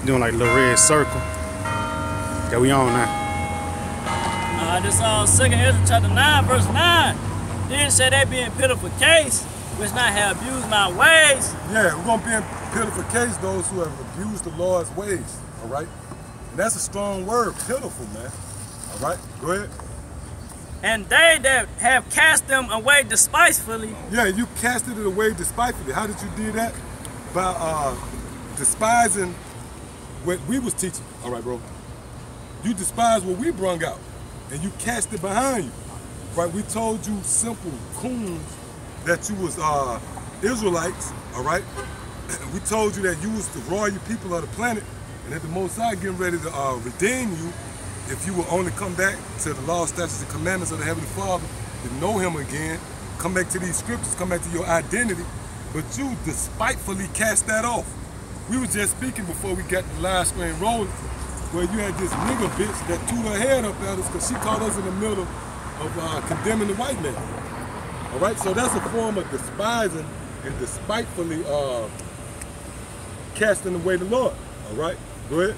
doing like a little red circle. Yeah, we on now. This 2 Ezra chapter 9, verse 9. Then say they be in pitiful case, which not have abused my ways. Yeah, we're going to be in pitiful case, those who have abused the Lord's ways, all right? And that's a strong word, pitiful, man. All right, go ahead. And they that have cast them away despitefully. Yeah, you casted it away despitefully. How did you do that? By despising what we was teaching. All right, bro. You despised what we brung out, and you cast it behind you. Right? We told you simple coons that you was Israelites. All right. We told you that you was the royal people of the planet, and that the Most High getting ready to redeem you if you will only come back to the law, statutes, and commandments of the Heavenly Father, to know Him again, come back to these scriptures, come back to your identity. But you despitefully cast that off. We were just speaking before we got the live screen rolling, where you had this nigger bitch that threw her head up at us because she caught us in the middle of condemning the white man. All right, so that's a form of despising and despitefully casting away the Lord. All right, go ahead.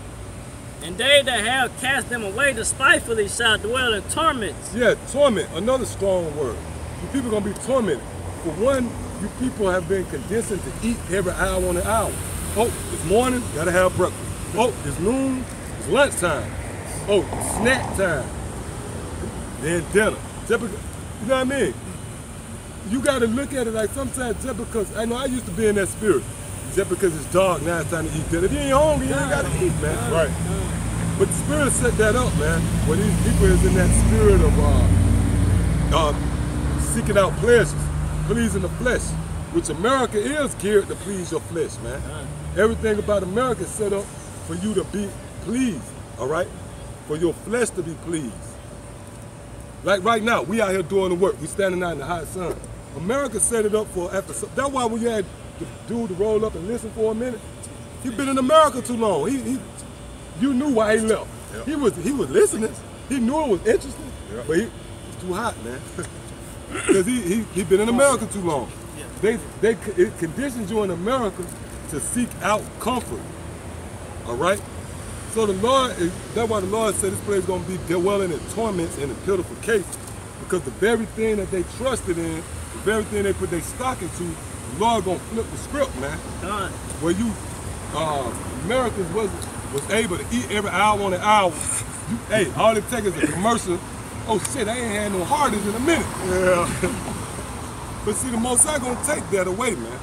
And they that have cast them away despitefully shall dwell in torments. Yeah, torment, another strong word. You people are going to be tormented. For one, you people have been conditioned to eat every hour on the hour. Oh, it's morning, gotta have breakfast. Oh, it's noon, it's lunchtime. Oh, it's snack time. Then dinner. Just because, you know what I mean? You gotta look at it like sometimes just because, I know I used to be in that spirit. Just because it's dark, now it's time to eat dinner. If you ain't hungry, you ain't gotta eat, man. Right. But the spirit set that up, man. Where these people is in that spirit of seeking out pleasures, pleasing the flesh, which America is geared to please your flesh, man. Everything about America is set up for you to be pleased, all right? For your flesh to be pleased. Like right now, we out here doing the work. We standing out in the hot sun. America set it up for after. That's why when you had the dude to roll up and listen for a minute, he been in America too long. You knew why he left. Yep. He was listening. He knew it was interesting, yep. But it's too hot, man. Because he been in America too long. It conditions you in America to seek out comfort. All right? So the Lord, that's why the Lord said this place is going to be dwelling in torments and in pitiful case, because the very thing that they trusted in, the very thing they put their stock into, the Lord going to flip the script, man. Where you, Americans was able to eat every hour on the hour. Hey, all it takes is a commercial. Oh shit, I ain't had no Hardee's in a minute. Yeah. But see, the Most High gonna take that away, man.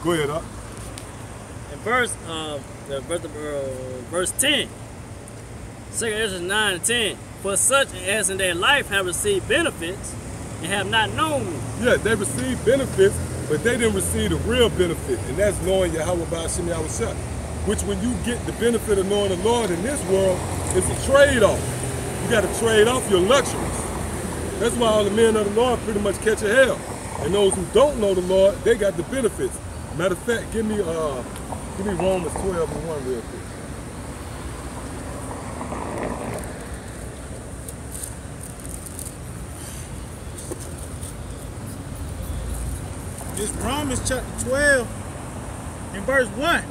Go ahead, up. In verse 10, 2 Ezra 9 and 10, for such as in their life have received benefits and have not known me. Yeah, they received benefits, but they didn't receive the real benefit, and that's knowing Yahweh Ba'ashem Yahushua. Which when you get the benefit of knowing the Lord in this world, it's a trade-off. You got to trade off your luxuries. That's why all the men of the Lord pretty much catch a hell. And those who don't know the Lord, they got the benefits. Matter of fact, give me Romans 12 and 1 real quick. This Romans chapter 12 and verse 1.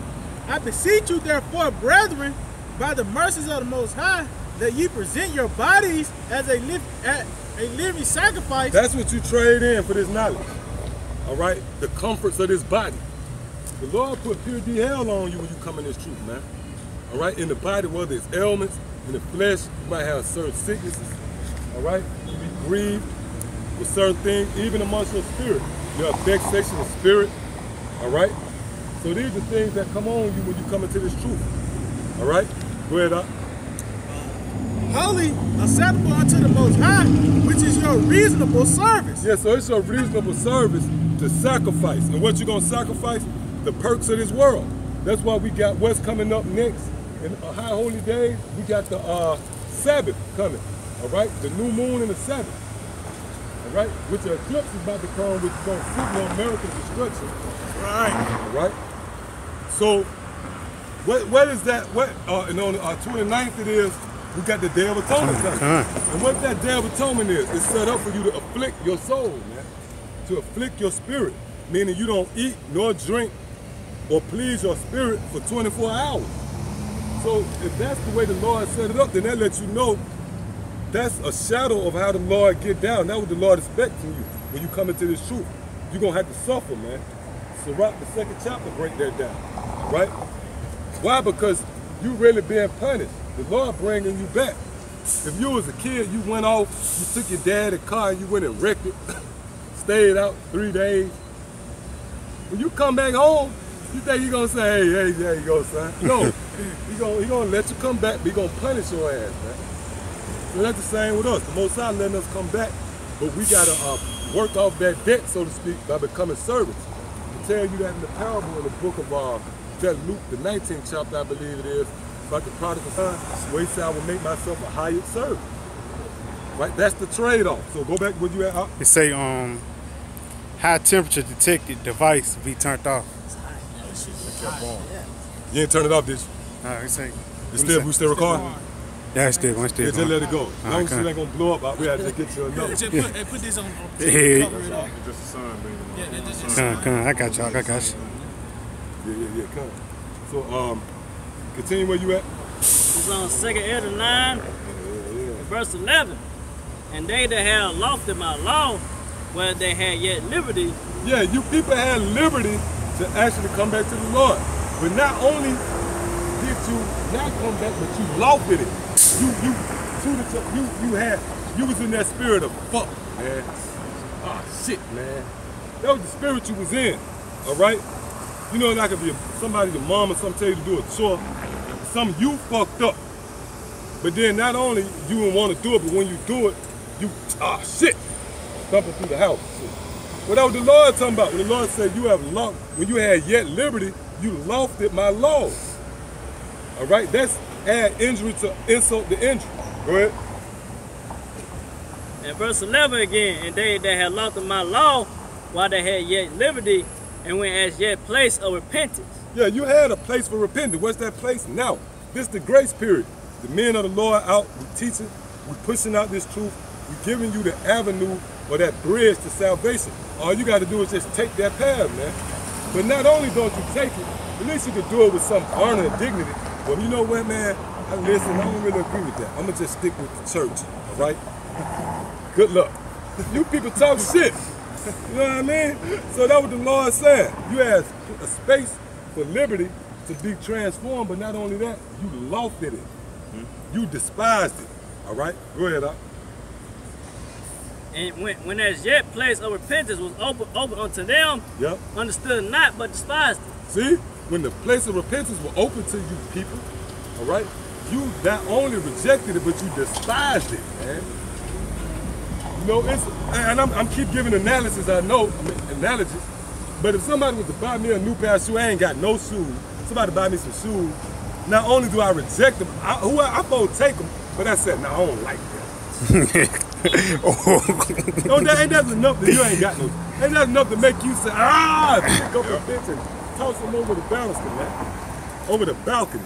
I beseech you therefore, brethren, by the mercies of the Most High, that ye present your bodies as a living sacrifice. That's what you trade in for this knowledge. All right? The comforts of this body. The Lord put pure hell on you when you come in this truth, man. All right? In the body, whether it's ailments, in the flesh, you might have certain sicknesses. All right? You be grieved with certain things, even amongst your spirit. You have vexation of spirit. All right? So these are things that come on you when you come into this truth. All right? Go ahead, up. Holy, acceptable unto the Most High, which is your reasonable service. Yeah, so it's your reasonable service to sacrifice. And what you're going to sacrifice? The perks of this world. That's why we got what's coming up next. In high holy days, we got the Sabbath coming. All right? The new moon and the Sabbath. All right? Which the eclipse is about to come, which is going to signal America's destruction. Right. All right? So, what is that? And on the 29th it is, we got the Day of Atonement coming. And what that Day of Atonement is, it's set up for you to afflict your soul, man. To afflict your spirit. Meaning you don't eat nor drink or please your spirit for 24 hours. So if that's the way the Lord set it up, then that lets you know that's a shadow of how the Lord get down. That's what the Lord expects from you when you come into this truth. You're going to have to suffer, man. Sirach, the 2nd chapter, break that down, right? Why? Because you really being punished. The Lord bringing you back. If you was a kid, you went off, you took your dad's car, and you went and wrecked it, stayed out 3 days. When you come back home, you think you're going to say, hey, there you go, son. No, he gonna let you come back, but he going to punish your ass, man. So that's the same with us. The Most High letting us come back, but we got to work off that debt, so to speak, by becoming servants. I tell you that in the parable in the book of Luke, the 19th chapter, I believe it is, about the prodigal son, where he said, I will make myself a hired servant. Right? That's the trade-off. So go back where you at. It say high temperature detected device be turned off. You ain't turn it off, did you? It say we still recording? Yeah, it's still going. Yeah, just let it go. As long as it ain't gonna blow up, we have to get you a note. Just put this on. Yeah. Cover it up. Just the sun, baby. Yeah, just the sun. Come, I got y'all. Yeah, come. So, continue where you at. It's on 2nd Ezra 9, verse 11. And they that had lofted my law, where they had yet liberty. Yeah, you people had liberty to actually come back to the Lord. But not only did you not come back, but you lofted it. You was in that spirit of fuck, man. Oh shit, man. That was the spirit you was in. Alright? You know, that could be somebody, your mom or something tell you to do a chore. Something you fucked up. But then not only you didn't want to do it, but when you do it, you shit. Thumping through the house. Well, that was the Lord talking about. When the Lord said you have lost, when you had yet liberty, you lofted my laws. Alright? That's add injury to insult to injury. Go ahead. And verse 11 again, and they that had lofted my law, while they had yet liberty, and went as yet place of repentance. Yeah, you had a place for repentance. What's that place? Now. This is the grace period. The men of the Lord out, we teaching, we pushing out this truth, we giving you the avenue or that bridge to salvation. All you got to do is just take that path, man. But not only don't you take it, at least you can do it with some honor and dignity. Well, you know what, man? I don't really agree with that. I'm going to just stick with the church, all right? Good luck. You people talk shit. You know what I mean? So that's what the Lord said. You had a space for liberty to be transformed, but not only that, you lofted it. You despised it. All right? Go ahead, Doc. And when as yet place of repentance was open unto them, yep, understood not, but despised it. See? When the place of repentance was open to you people, all right, you not only rejected it, but you despised it, man. You know, and I'm keep giving analysis, analogies, but if somebody was to buy me a new pair of shoes, I ain't got no shoes, somebody buy me some shoes, not only do I reject them, I'm gonna take them, but I said, no, I don't like them. No, that ain't that enough that you ain't got no. Ain't that enough to make you say, pick up a bitch and toss them over the balcony, man. Over the balcony.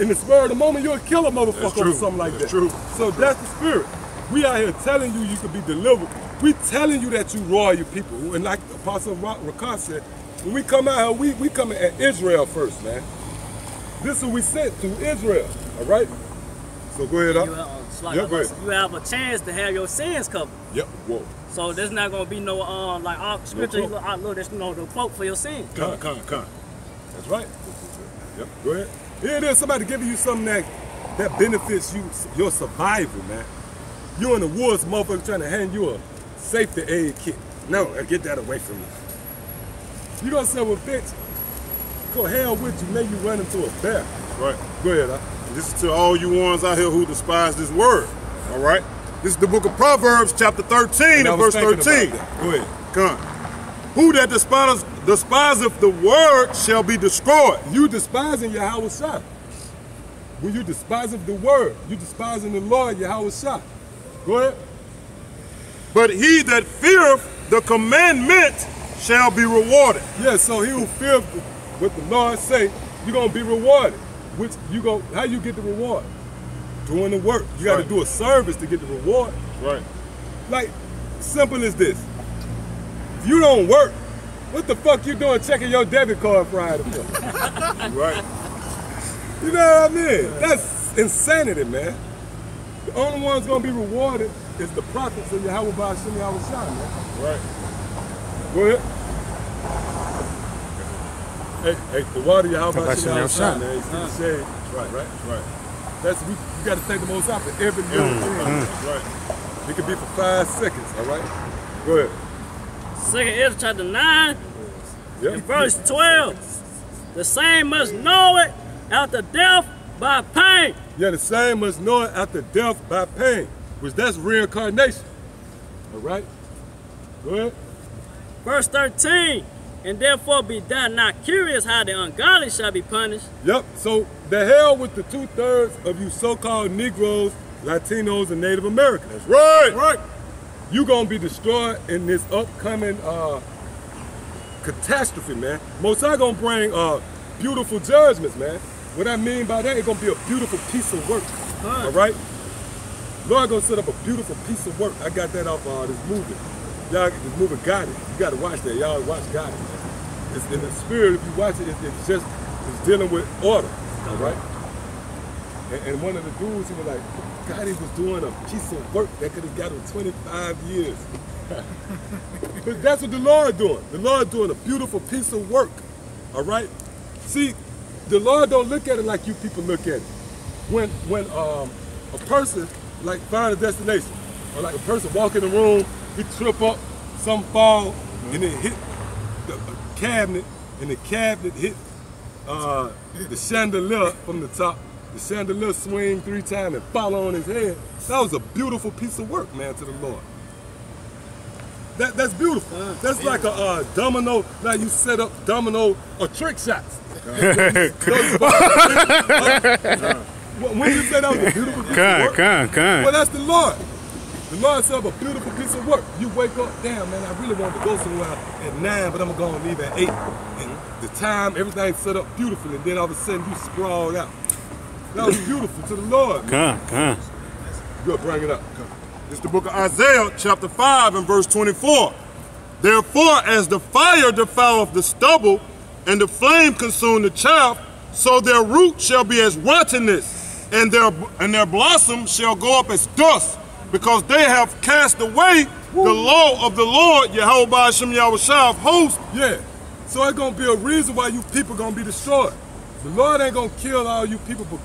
In the spur of the moment, you'll kill a motherfucker over something like that. True. So that's the spirit. We out here telling you could be delivered. We telling you that you royal people. And like Apostle Rakar said, when we come out here, we coming at Israel first, man. This is what we sent to Israel, all right? So go ahead, you have a chance to have your sins covered. Yep, whoa. So there's not going to be no, like, scripture, look, there's no quote for your sins. Con. That's right. Yep, go ahead. Here it is, somebody giving you something that benefits you, your survival, man. You in the woods, motherfucker, trying to hand you a safety aid kit. No, get that away from me. You gonna say, well, bitch, go hell with you, maybe you run into a bear. Right. Go ahead, This is to all you ones out here who despise this word, all right? This is the book of Proverbs, chapter 13 and verse 13. Go ahead. Come. Who that despiseth the word shall be destroyed. You despising Yahweh Shah. When you despising the word, you despising the Lord Yahweh Shah. Go ahead. But he that feareth the commandment shall be rewarded. Yeah, so he who feareth what the Lord say, you're gonna be rewarded. How you get the reward? Doing the work. You got to do a service to get the reward. Right. Like, simple as this. If you don't work, what the fuck you doing checking your debit card Friday for? Right. You know what I mean? That's insanity, man. The only one's gonna be rewarded is the prophets of Yahweh Ba'ashem Yahweh Shai, man. Right. Go ahead. Hey, the water Yahweh Ba'ashem Yahweh Shai, man. You see the shade. Right. That's you gotta thank the Most High for every little thing. Right. It could be for 5 seconds, all right? Go ahead. 2nd Ezra chapter 9 Yep. and verse 12. The same must know it after death by pain. Yeah, the same must know it after death by pain, which that's reincarnation. All right? Go ahead. Verse 13. And therefore be thou not curious how the ungodly shall be punished. Yep, so the hell with the 2/3 of you so-called Negroes, Latinos, and Native Americans. That's right. Right. You gonna be destroyed in this upcoming catastrophe, man. Most High gonna bring beautiful judgments, man. What I mean by that, it's gonna be a beautiful piece of work. All right? Lord gonna set up a beautiful piece of work. I got that off this movie. Y'all, this movie got it. You gotta watch that. Y'all watch Got It. It's in the spirit. If you watch it, it's dealing with order. All right? And one of the dudes, he was like, God, he was doing a piece of work that could have got him 25 years. But that's what the Lord doing. The Lord doing a beautiful piece of work. All right? See, the Lord don't look at it like you people look at it. When a person like find a destination, or like a person walk in the room, he trip up, some fall, and then hit the cabinet, and the cabinet hit the chandelier from the top. The chandelier swing 3 times and fall on his head. That was a beautiful piece of work, man, to the Lord. That's beautiful. That's like a domino. Now you set up domino or trick shots. When you say that was a beautiful piece of work, well, that's the Lord. The Lord set up a beautiful piece of work. You wake up, damn, man, I really wanted to go somewhere at 9, but I'm going to leave at 8. And the time, everything's set up beautifully, and then all of a sudden you sprawled out. That was beautiful to the Lord. Good, bring it up. It's the book of Isaiah, chapter 5 and verse 24. Therefore, as the fire defileth the stubble, and the flame consume the chaff, so their root shall be as rottenness, and their blossom shall go up as dust, because they have cast away the law of the Lord, Yahweh Ba'ashem Yahweh Shai of hosts. Yeah, so it's going to be a reason why you people going to be destroyed. The Lord ain't going to kill all you people, but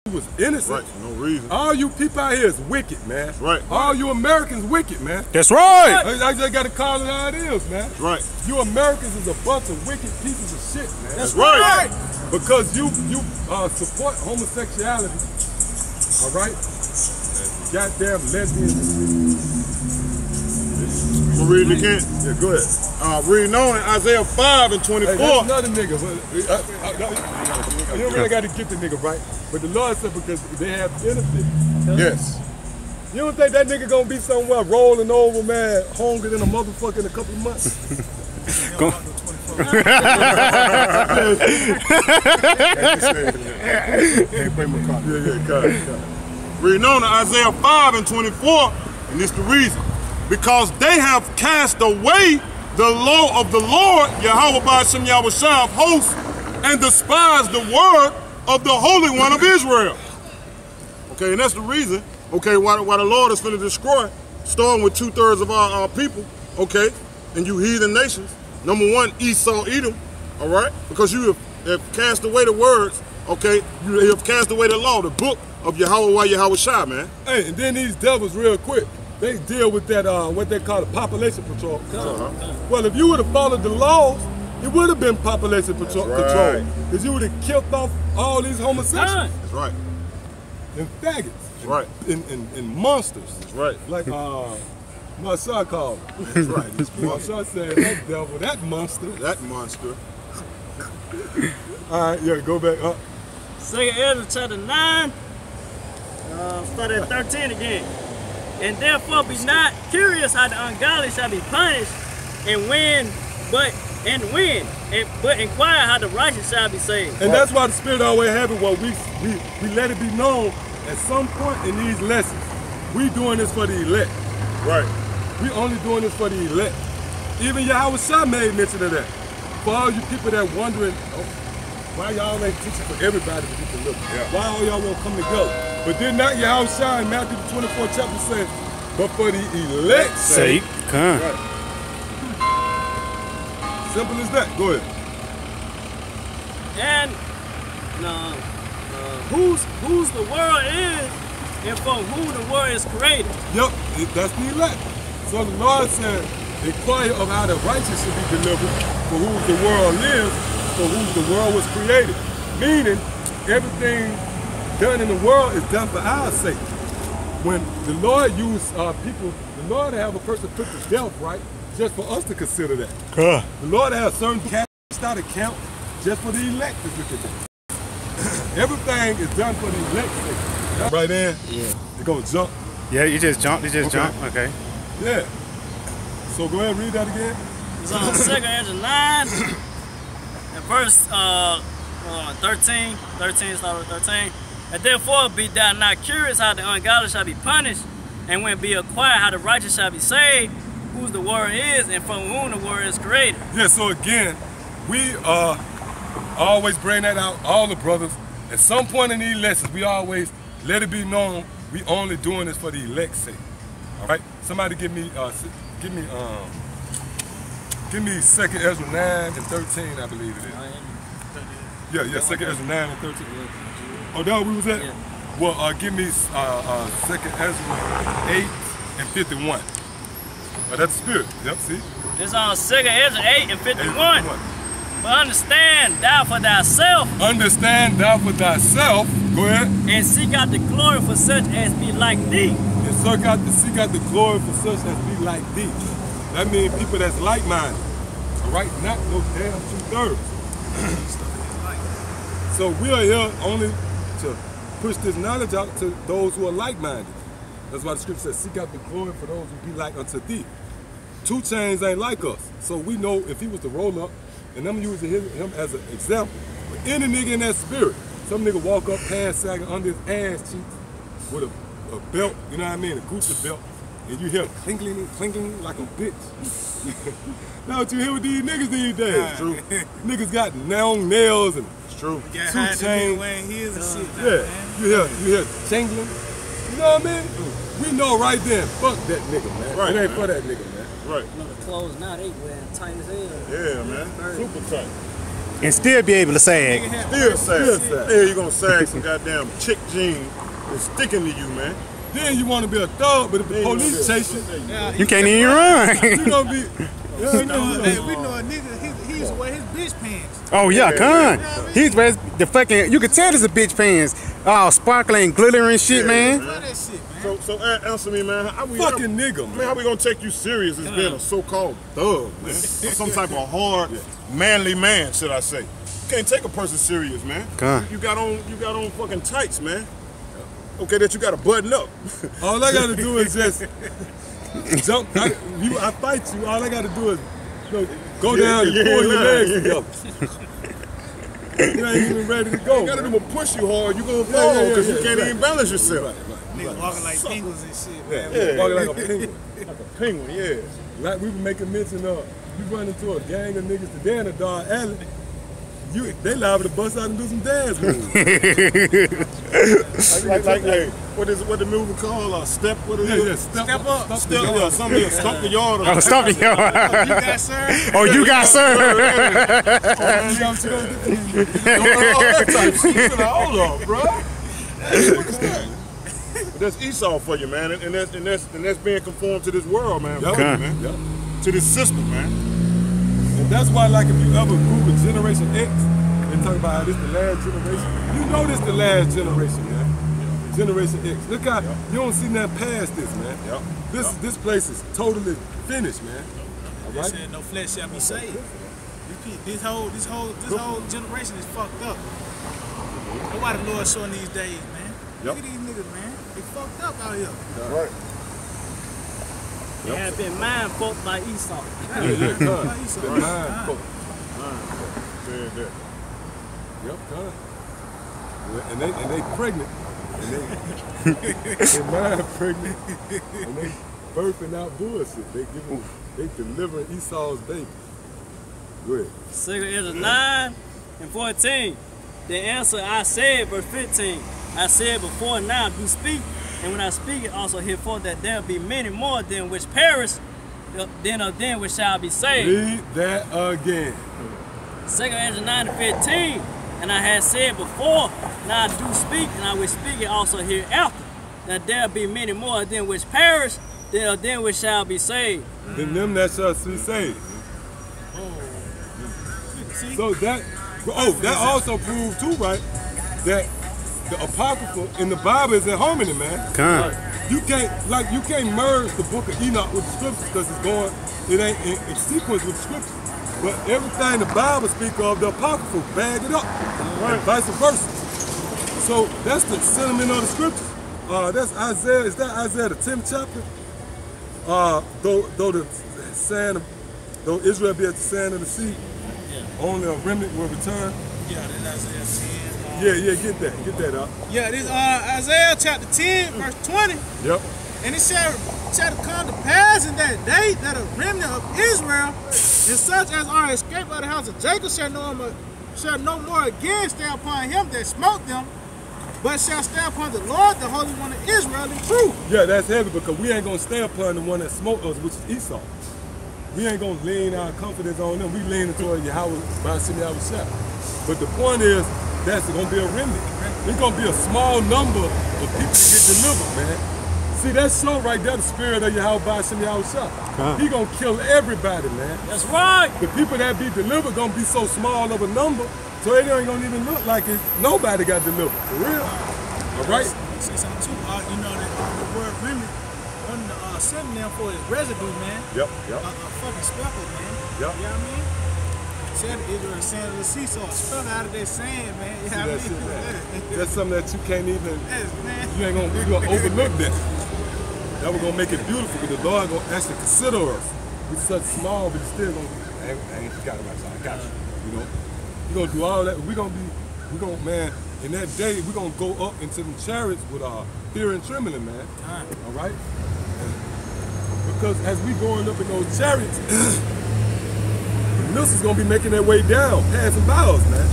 you was innocent. Right, no reason. All you people out here is wicked, man. Right. All you Americans wicked, man. That's right. I just got to call it how it is, man. That's right. You Americans is a bunch of wicked pieces of shit, man. That's right. Because you support homosexuality, all right? Goddamn lesbians and shit. We'll read it again. Yeah, go ahead. Reading on in Isaiah 5 and 24. Hey, that's another nigga. You don't really got to get the nigga right. But the Lord said because they have benefit. Yes. You don't think that nigga gonna be somewhere rolling over, man, hungry than a motherfucker in a couple of months? Reading on in Isaiah 5 and 24, and this the reason. Because they have cast away the law of the Lord, Yahweh Ba'ashem Yahweh Shai of hosts, and despised the word of the Holy One of Israel. Okay, and that's the reason, okay, why the Lord is finna destroy, starting with 2/3 of our people, okay, and you heathen nations. Number one, Esau, Edom, all right, because you have cast away the words, okay, you have cast away the law, the book of Yahweh Yahweh Shai, man. Hey, and then these devils real quick, they deal with that, what they call the population control. Well, if you would have followed the laws, it would have been population control. Because you would have killed off all these homosexuals. That's right. And faggots. That's right. And monsters. That's right. Like my son called me. That's right. My son said, that devil, that monster. That monster. All right, yeah, go back up. 2nd Ezra chapter 9, start at 13 again. And therefore be not curious how the ungodly shall be punished, but inquire how the righteous shall be saved. And that's why the Spirit always happens. Well, we let it be known at some point in these lessons, we doing this for the elect. Right. We only doing this for the elect. Even Yahweh Shai made mention of that. For all you people that wondering, Why y'all ain't teaching for everybody to get delivered? Yeah. Why all y'all won't come together? But then not your house shine, Matthew the 24th chapter says, but for the elect's sake. Come. Right. Simple as that. Go ahead. And whose the world is, and for whom the world is created. Yep, that's the elect. So the Lord said, inquire of how the righteous should be delivered, for whose the world lives, for whom the world was created. Meaning, everything done in the world is done for our sake. When the Lord used people, the Lord have a person put to death, right? Just for us to consider that. The Lord has certain cash out account just for the elect to look at that. Everything is done for the elect sake. Right in? Yeah. You're gonna jump? Yeah, you just jump. Okay. Yeah. So go ahead and read that again. It's on 2 Ezra 9, and verse 13. 13, start with 13. And therefore be thou not curious how the ungodly shall be punished, and when be acquired how the righteous shall be saved, whose the word is, and from whom the word is created. Yeah, so again, we always bring that out, all the brothers. At some point in these lessons, we always let it be known we only doing this for the elect's sake. All right? Somebody give me 2 Ezra 9 and 13, I believe it is. Yeah, 2 Ezra 9 and 13. Oh, that we was at? Yeah. Well, give me 2 Ezra 8 and 51. Oh, that's the spirit. Yep, see? It's on 2 Ezra 8 and 51. But understand thou for thyself. Understand thou for thyself. Go ahead. And seek out the glory for such as be like thee. And seek out the glory for such as be like thee. That means people that's like-minded. All right? Not no damn 2/3. So we are here only to push this knowledge out to those who are like-minded. That's why the scripture says, seek out the glory for those who be like unto thee. 2 Chainz ain't like us. So we know if he was to roll up, and I'm using him as an example, but any nigga in that spirit, some nigga walk up pants sagging under his ass cheeks with a belt, you know what I mean, a Gucci belt, and you hear clinking and clinking like a bitch. Now what you hear with these niggas these days? True. Niggas got long nails and true. 2 Chainz. Yeah, you hear jingling. You know what I mean? We know right then, fuck that nigga, man. Right, it ain't for that nigga, man. Right. You know the clothes now, they wearing tight as hell. Yeah, man. Super tight. And still be able to sag. Still sag. Yeah, you gonna sag some goddamn chick jeans that's sticking to you, man. Then you want to be a thug, but if the police chase you, you can't even run. You gonna be. Hey, we know a nigga, he used to wear his bitch pants. Oh yeah, come. He's wears the fucking. You can tell it's a bitch pants. Oh, sparkling, glittering shit, man. That shit, man. So answer me, man. Fucking nigga, man. How we gonna take you serious as being a so-called thug, man? Or some type of hard, manly man, should I say? You can't take a person serious, man. You got on fucking tights, man. Okay, that you gotta button up. All I gotta do is just jump. I fight you. All I gotta do is go down and pull your legs together. You ain't even ready to go. You gotta do a push you hard. You gonna fall because you can't even balance yourself. Niggas walking like penguins and shit, man. Walking like a penguin. Like a penguin, yeah. Like we were making mention of, you run into a gang of niggas today in a dark alley. They liable to bust out and do some dance moves. like what the movie called? Step, what is it? Step up. Step, yeah, something, stomp the yard. Oh, stomp the yard. You got served. Oh, you got served. Hold on, bro. What is that? That's Esau for you, man, and that's being conformed to this world, man. To this system, man. And that's why, like, if you ever Google Generation X, they talk about how this the last generation. You know this the last generation, man. Generation X. Look how you don't see nothing past this, man. This place is totally finished, man. All right? Said no flesh shall be saved. This whole generation is fucked up. That's why the Lord showing these days, man. Look at these niggas, man. They fucked up out here. Right. They have been mind fucked by Esau. Mind fucked. Yep, time. And they pregnant. And they mind pregnant. And they birthing out bullshit. They delivering Esau's baby. Go ahead. 2 Ezra 9 and 14. The answer I said, verse 15, I said before, now do speak, and when I speak it also herefor, that there be many more than which perish, than of them which shall be saved. Read that again. 2 Ezra 9 and 15, and I had said before, now I do speak, and I will speak it also hereafter, that there be many more than which perish, than of them which shall be saved. Than them that shall be saved. So that, that also proves too, right, that the Apocrypha in the Bible is in harmony, man. Come. You can't merge the book of Enoch with the scriptures because it ain't in sequence with the scriptures. But everything the Bible speaks of, the Apocrypha bag it up, and vice versa. So that's the sentiment of the scriptures. That's Isaiah. Is that Isaiah the 10th chapter? Though Israel be at the sand of the sea, only a remnant will return. Yeah, that's Isaiah 10. Yeah, get that out. Yeah, this Isaiah chapter 10, verse 20. Yep. And it shall come to pass in that day that a remnant of Israel, and such as are escaped by the house of Jacob, shall no more again stay upon him that smote them, but shall stay upon the Lord, the Holy One of Israel, in truth. Yeah, that's heavy because we ain't gonna stay upon the one that smote us, which is Esau. We ain't gonna lean our confidence on them. We leaning toward Yahweh by Yahweh. But the point is, that's gonna be a remnant. It's gonna be a small number of people that get delivered, man. See, that show right there, the spirit of Yahweh by Yahweh. He gonna kill everybody, man. That's right. The people that be delivered gonna be so small of a number, so it ain't gonna even look like nobody got delivered. For real. All right? Say something too. You know that the word remnant, one of the synonym for is residue, man. Yep. A fucking speckle, man. Yep. You know what I mean? Said Israel sand of the sea, so it's fell out of that sand, man. You know what I mean? Man. That's something that you can't even, man. you gonna overlook that. That was gonna make it beautiful because the Lord gonna actually consider us. We're such small, but still gonna, I ain't forgot about y'all, I got you. You know? We're gonna do all that. We're gonna, man, in that day, we're gonna go up into them chariots with fear and trembling, man. All right? Because as we going up in those chariots, the missiles gonna be making their way down, passing by us, man.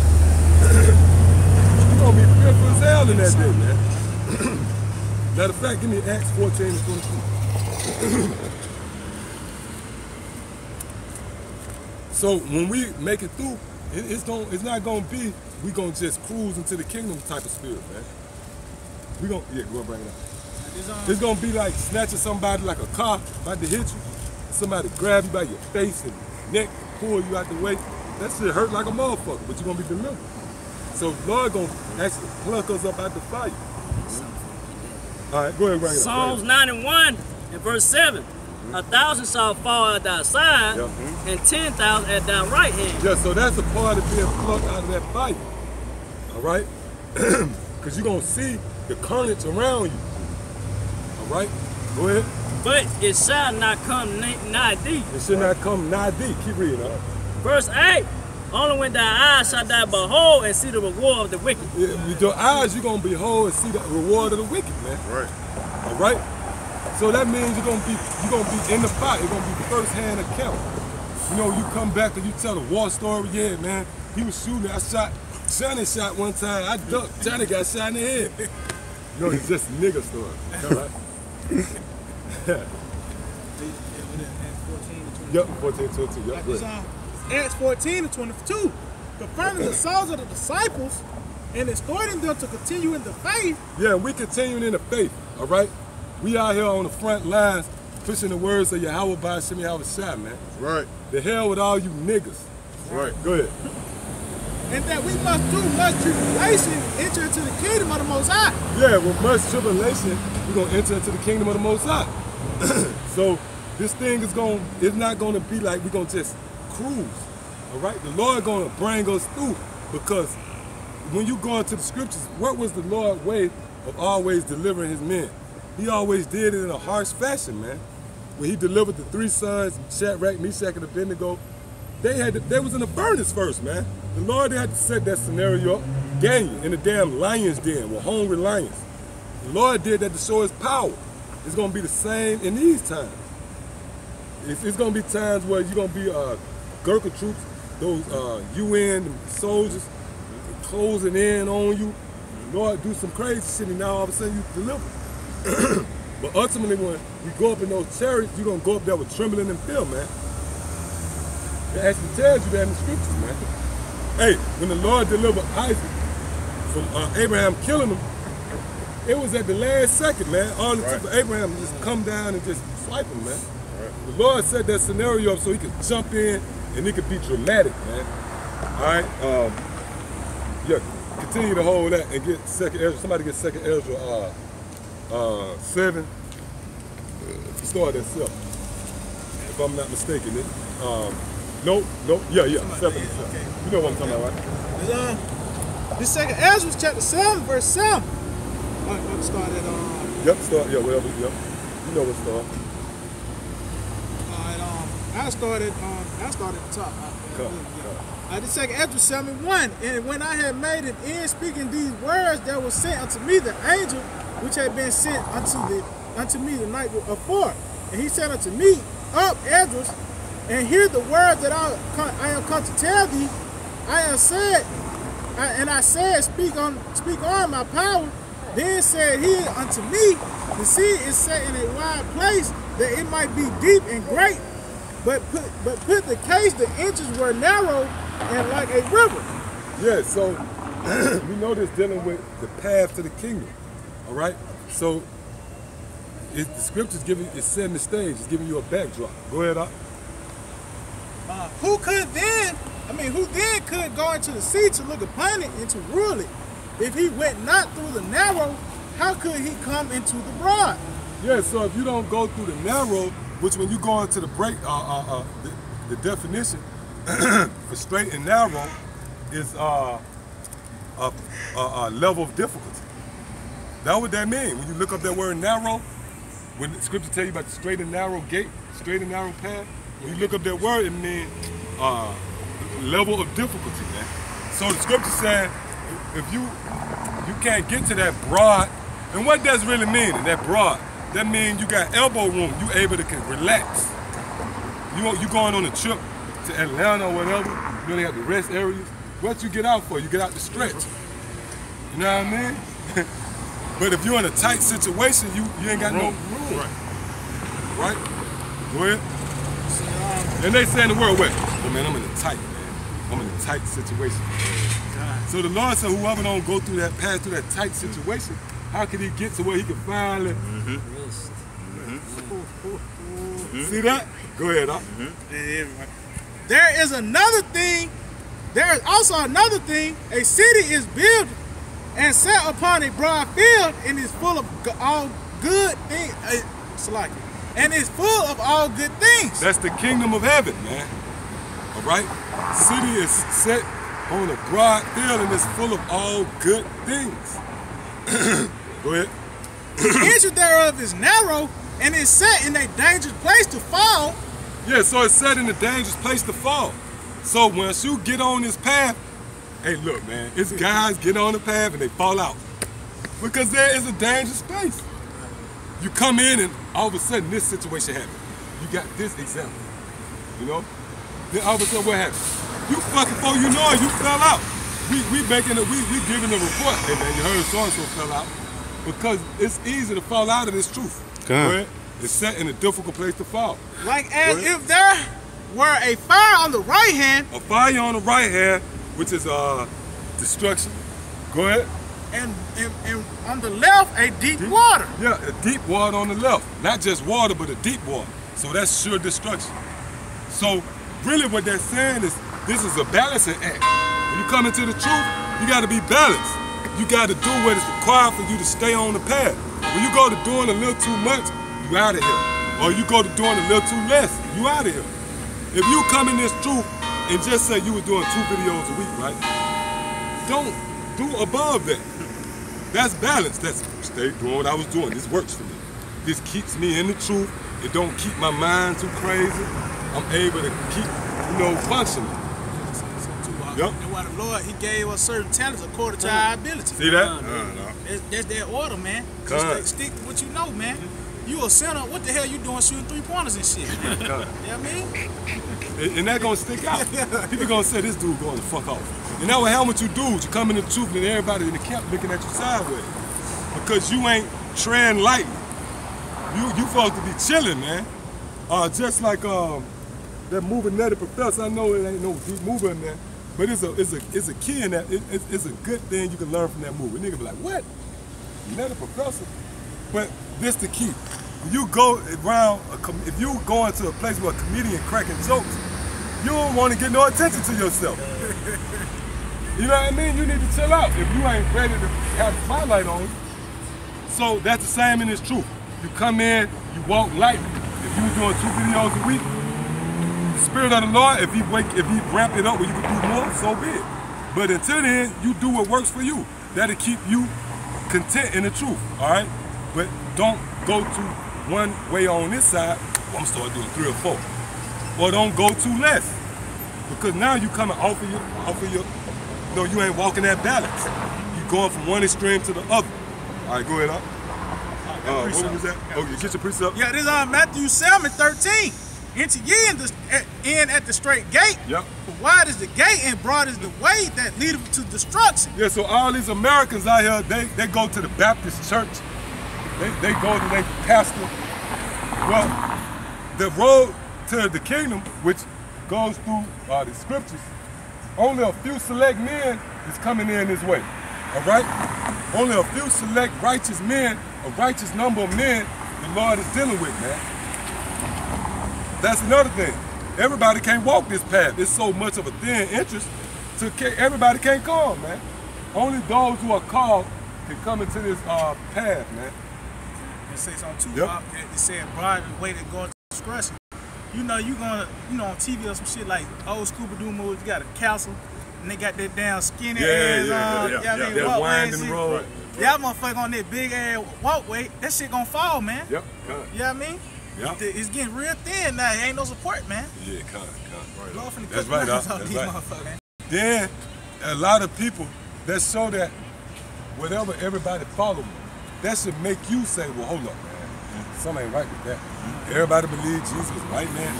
We're gonna be fearful as hell in that day, man. Matter of fact, give me Acts 14 and 22. So when we make it through, it's not gonna be we gonna just cruise into the kingdom type of spirit, man. We gonna go bring it up. It's gonna be like snatching somebody like a car about to hit you. Somebody grab you by your face and neck, pull you out the way. That shit hurt like a motherfucker, but you're gonna be delivered. So Lord gonna actually pluck us up out the fire. All right, go ahead and bring it up. Psalms 91 and verse 7. 1,000 shall fall at thy side, and 10,000 at thy right hand. Yeah, so that's a part of being plucked out of that fire. All right? Because you're going to see the carnage around you. All right? Go ahead. But it shall not come nigh thee. It shall not come nigh thee. Keep reading. Verse 8. Only when thy eyes shall thou behold and see the reward of the wicked. Yeah, with your eyes, you're going to behold and see the reward of the wicked, man. Right. All right? So that means you're gonna be in the fight. It's gonna be first-hand account. You know, you come back and you tell the war story. Yeah, man, he was shooting. I shot. Johnny shot one time. I ducked. Johnny got shot in the head. You know, it's just a nigga story. All right? Yep, 14 to 22. Yep, go ahead. Acts 14 and 22, confirming the souls of the disciples and exhorting them to continue in the faith. Yeah, we continuing in the faith. All right. We out here on the front lines pushing the words of Yahweh by Shemi Havashai, man. Right. The hell with all you niggas. Right. Go ahead. And that we must do much tribulation, enter into the kingdom of the Most High. Yeah, with much tribulation, we're going to enter into the kingdom of the Most High. So this thing it's not going to be like we're going to just cruise. All right? The Lord going to bring us through because when you go into the scriptures, what was the Lord's way of always delivering his men? He always did it in a harsh fashion, man. When he delivered the 3 sons, Shadrach, Meshach, and Abednego, they was in the furnace first, man. The Lord had to set that scenario up, gang in the damn lion's den with hungry lions. The Lord did that to show his power. It's gonna be the same in these times. It's gonna be times where you're gonna be Gurkha troops, those UN soldiers, closing in on you. Lord do some crazy shit, and now all of a sudden you deliver. But ultimately, when you go up in those chariots, you're gonna go up there with trembling and fear, man. It actually tells you that in the scriptures, man. Hey, when the Lord delivered Isaac from Abraham killing him, it was at the last second, man. All it took for Abraham to just come down and just swipe him, man. The Lord set that scenario up so he could jump in and it could be dramatic, man. All right, yeah, continue to hold that and get second Ezra. Somebody get second Ezra 7. Start at 7, if I'm not mistaken. Nope, yeah, 7. Okay. You know what I'm talking about, right? This second Ezra chapter 7, verse 7. Let's start at Yep, start, yeah, whatever, yep. You know what start. I started at the top. The second Ezra 7:1. And when I had made an end speaking these words, there was sent unto me the angel which had been sent unto me the night before. And he said unto me, Up, Esdras, and hear the words that I am come to tell thee. I said, speak on my power. Then said he unto me, the sea is set in a wide place, that it might be deep and great. But put the case, the inches were narrow and like a river. Yeah, so we know this dealing with the path to the kingdom. All right? So the scripture's it's setting the stage, it's giving you a backdrop. Go ahead, Op. Who then could go into the sea to look upon it and to rule it? If he went not through the narrow, how could he come into the broad? Yeah, so if you don't go through the narrow, which when you go into the the definition for straight and narrow is a level of difficulty. That's what that means. When you look up that word narrow, when the scripture tell you about the straight and narrow gate, straight and narrow path, when you look up that word, it means level of difficulty, man. So the scripture said, if you can't get to that broad, and what does really mean in that broad? That means you got elbow room. You able to relax. You going on a trip to Atlanta or whatever. You only got the rest areas. What you get out for? You get out to stretch. You know what I mean? But if you're in a tight situation, you ain't got no room. Right? Go ahead. And they say in the world, wait, oh man, I'm in a tight, man. I'm in a tight situation. So the Lord said, whoever don't go through that path, through that tight situation, how can he get to where he can finally see that? Go ahead, Doc. There is another thing. There is also another thing. A city is built and set upon a broad field, and is full of all good things. And is full of all good things. That's the kingdom of heaven, man. All right. City is set on a broad field, and is full of all good things. Go ahead. The entry thereof is narrow, and is set in a dangerous place to fall. Yeah, so it's set in a dangerous place to fall. So once you get on this path, hey, look, man, it's guys get on the path and they fall out. Because there is a dangerous space. You come in and all of a sudden this situation happens. You got this example, you know? Then all of a sudden what happens? You fucking before you know it, you fell out. We giving a report, hey man, you heard so-and-so fell out. Because it's easy to fall out of this truth. Right? It's set in a difficult place to fall. Like as if there were a fire on the right hand. A fire on the right hand, which is destruction. Go ahead. And on the left, a deep water. Yeah, a deep water on the left. Not just water, but a deep water. So that's sure destruction. So really what they're saying is this is a balancing act. When you come into the truth, you got to be balanced. You got to do what is required for you to stay on the path. When you go to doing a little too much, you out of here. Or you go to doing a little too less, you out of here. If you come in this truth and just say you were doing 2 videos a week, right? Don't do above that. That's balance. That's stay doing what I was doing. This works for me. This keeps me in the truth. It don't keep my mind too crazy. I'm able to keep, functioning. Yep. That's why the Lord, he gave us certain talents according to our ability. See that? That's their order, man. Just stick to what you know, man. you a sinner. What the hell you doing shooting 3-pointers and shit, man? You know what I mean? And that gonna stick out. People gonna say this dude going to fuck off. And that what happened with you dudes. You come in the truth and everybody in the camp looking at you sideways. Because you ain't treading lightly. You supposed to be chilling, man. Just like that movie Nutty Professor. I know it ain't no deep movie in there, but it's a key in that. It's a good thing you can learn from that movie. Nigga be like, what? Nutty Professor? But this the key. When you go around, if you go into a place where a comedian cracking jokes, you don't want to get no attention to yourself. You know what I mean? You need to chill out if you ain't ready to have the spotlight on you. So that's the same in this truth. You come in, you walk lightly. If you was doing 2 videos a week, the Spirit of the Lord, if he ramp it up where you can do more, so be it. But until then, you do what works for you. That'll keep you content in the truth, all right? But don't go to one way on this side, well, I'm starting doing 3 or 4. Or don't go too less. Because now you coming off of your, no, you ain't walking that balance. You going from one extreme to the other. All right, go ahead, up. What was that? Oh, you get your precept? Yeah, this is Matthew 7:13. Enter ye in at the straight gate. Yep. For wide is the gate and broad is the way that leadeth to destruction. Yeah, so all these Americans out here, they go to the Baptist church. They go to their pastor. Well, the road to the kingdom, which goes through the scriptures, only a few select men is coming in this way. All right? Only a few select righteous men, a righteous number of men the Lord is dealing with, man. That's another thing. Everybody can't walk this path. It's so much of a thin interest. Everybody can't come, man. Only those who are called can come into this path, man. It says on 2, it said broad is the way that goes to destruction. You know, you gonna, on TV or some shit like old Scooby-Doo movies, you got a castle, and they got that damn skinny ass that winding road. Y'all motherfucker on that big ass walkway, that shit gonna fall, man. Yep, you know what I mean? Yep. It's getting real thin now. Ain't no support, man. Yeah, con. Right. That's right, that's right. Then a lot of people that show that whatever everybody follow me, that should make you say, well, hold up, man. Something ain't right with that. Everybody believed Jesus was a white man.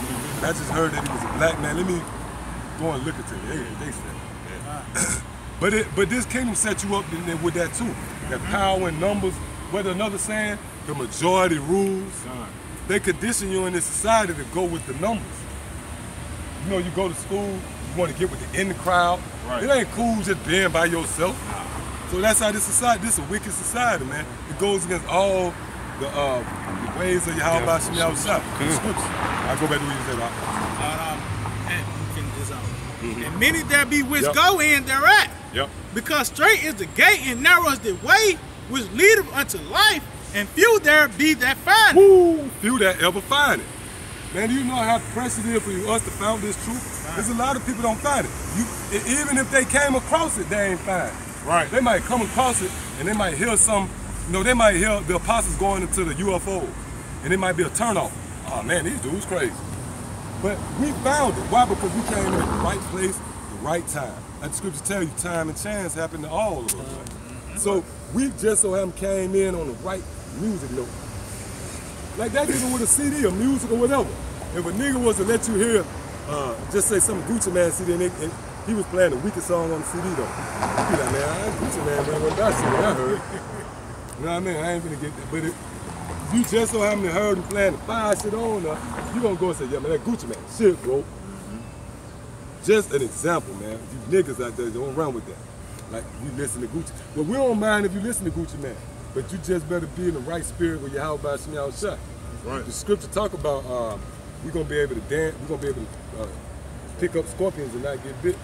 I just heard that he was a black man. Let me go and look at it. They said. But this kingdom set you up with that too. That power in numbers. Whether another saying, the majority rules. They condition you in this society to go with the numbers. You know, you go to school, you want to get with the in crowd. Right. It ain't cool just being by yourself. So that's how this society, this is a wicked society, man. It goes against all the ways of Yahweh Shem Yahushua. I go back to what you said. And finish this out. And many there be which go in thereat. Yep. Because straight is the gate and narrow is the way which leadeth unto life, and few there be that find it. Woo, few that ever find it. Man, do you know how precious it is for us to find this truth? There's a lot of people don't find it. Even if they came across it, they ain't find it. Right. They might come across it and they might hear they might hear the apostles going into the UFOs. And it might be a turnoff. Oh man, these dudes crazy. But we found it. Why? Because we came in at the right place, the right time. Like the scriptures tell you, time and chance happen to all of us. Right? So we just so happened came in on the right music note. Like that's even with a CD or music or whatever. If a nigga was to let you hear, just say some Gucci Man CD and he was playing the weakest song on the CD though. You like, man, Gucci Man, man, what that shit I heard. You know what I mean? I ain't gonna get that. But if you just so happen to heard him playing the fire shit on there, you gonna go and say, yeah, man, that Gucci Man shit, bro. Just an example, man. You niggas out there don't run with that. Like, you listen to Gucci. Well, we don't mind if you listen to Gucci Man, but you just better be in the right spirit with Yahweh Shem Yahushua. Right. The scripture talk about we're gonna be able to dance, we're gonna be able to pick up scorpions and not get bit.